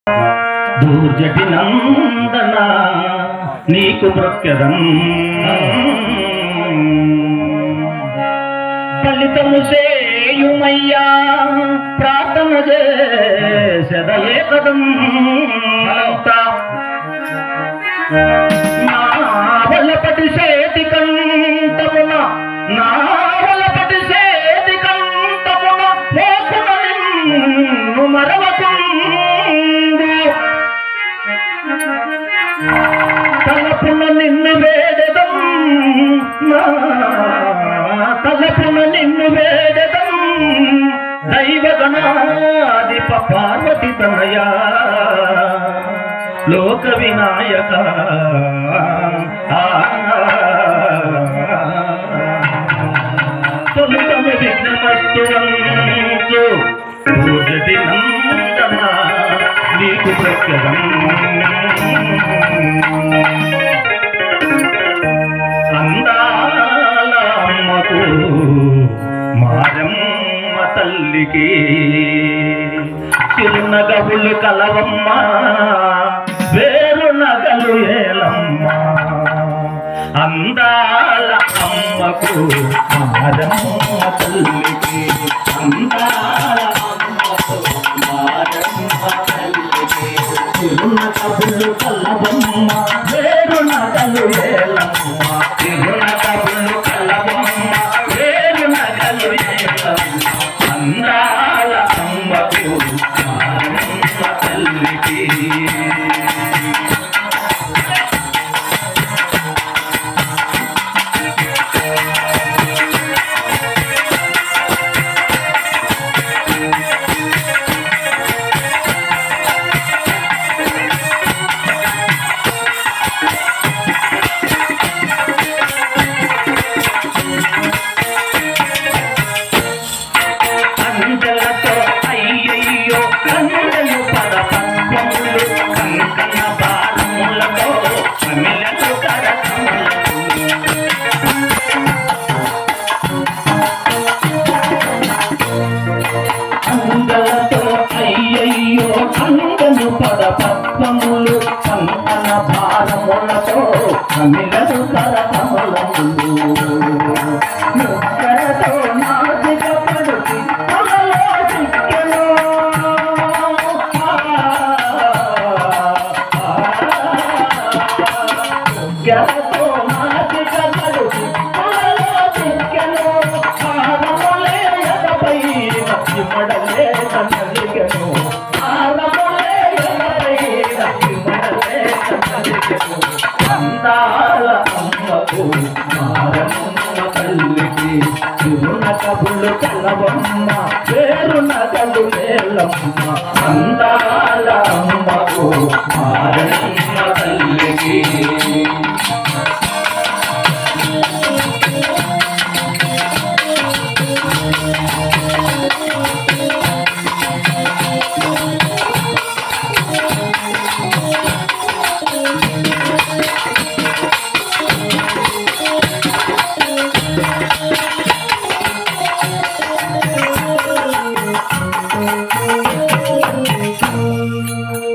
దూర్జటి నందన నీకు బ్రొక్కెదం ఫలితము సేయుమయ్యా ప్రార్థన చేసెదలే కదం నా వలపటి చేతి కంఠమున నా వలపటి చేతి కంఠమున మోకున నిన్ను మరవకుండు తలపున నిన్ను వేడెదం నా తలపున నిన్ను వేడెదం దైవగణాధిప పార్వతి తనయా లోక వినాయక తొలుతము విఘ్నమస్తు పూజటి నందన నీకు ప్రఖ్యదం అందాల అమ్మకు మారమ్మ తల్లికి చిరునగవులు కలవమ్మ వేరు నగలు ఏలమ్మ అందాల అమ్మకు మారమ్మ తల్లికి అందాల అమ్మకు మారమ్మ తల్లికి చిరునగవులు కలవమ్మ వేరు నగలు ఏలమ్మ చిరునగవులు కలవమ్మ వేరు నగలు ఏలమ్మ అందాల అమ్మకు మారమ్మ తల్లికి అందను పద పద్మములు సంతన భారములతో అమిలదు కరకమలములు ముక్కరతో నాసిక పడుచి పొలలో చిక్కెను ముక్కరతో నాసిక పడుచి పొలలో చిక్కెను భారములే ఎదపై మడలే కనలిగను అందాల అమ్మకు మారమ్మ తల్లికి చిరునగవులు కలవమ్మ వేరు నగలు లేలమ్మ అందాల అమ్మకు మారమ్మ తల్లికి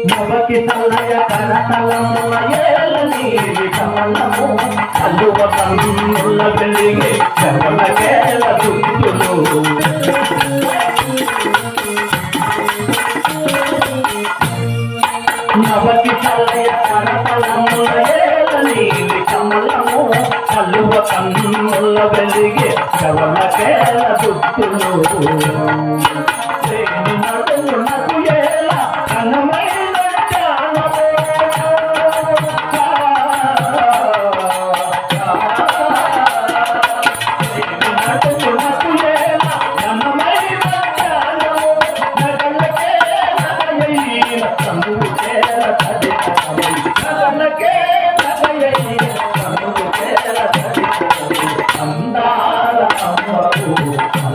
నవకి తల్లయ కరతలముల ఏలని కమలము అల్లువ కన్నుల వెలిగి చెవలకేల దుద్దులు నవకి తల్లయ కరతలముల ఏలని కమలము అల్లువ కన్నుల వెలిగి చెవలకేల దుద్దులు అందాల అమ్మకు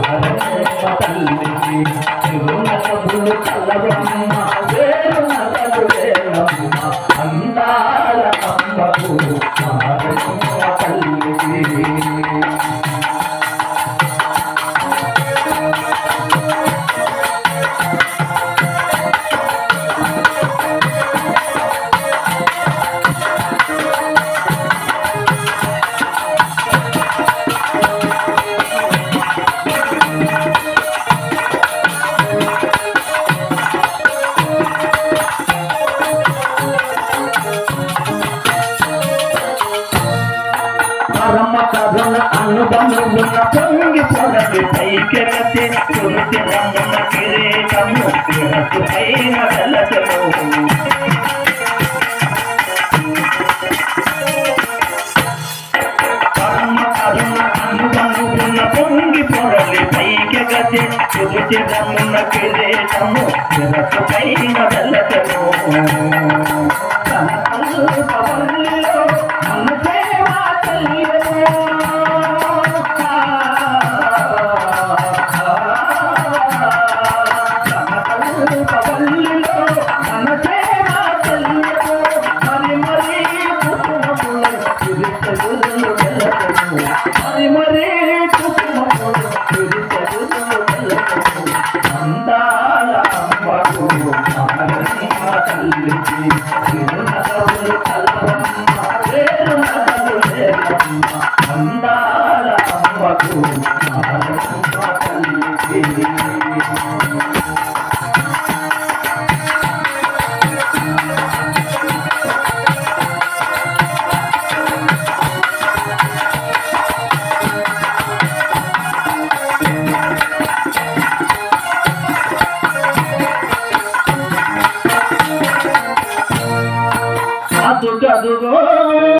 మారమ్మ తల్లికి చిరునగవులు పొరలి పైకెగతి తులసి రమ్మున కిరీటము శిరసు పైన వెలసెను పొంగి పొరలి పైకెగతి తులసి రమ్మున కిరీటము శిరసు పైన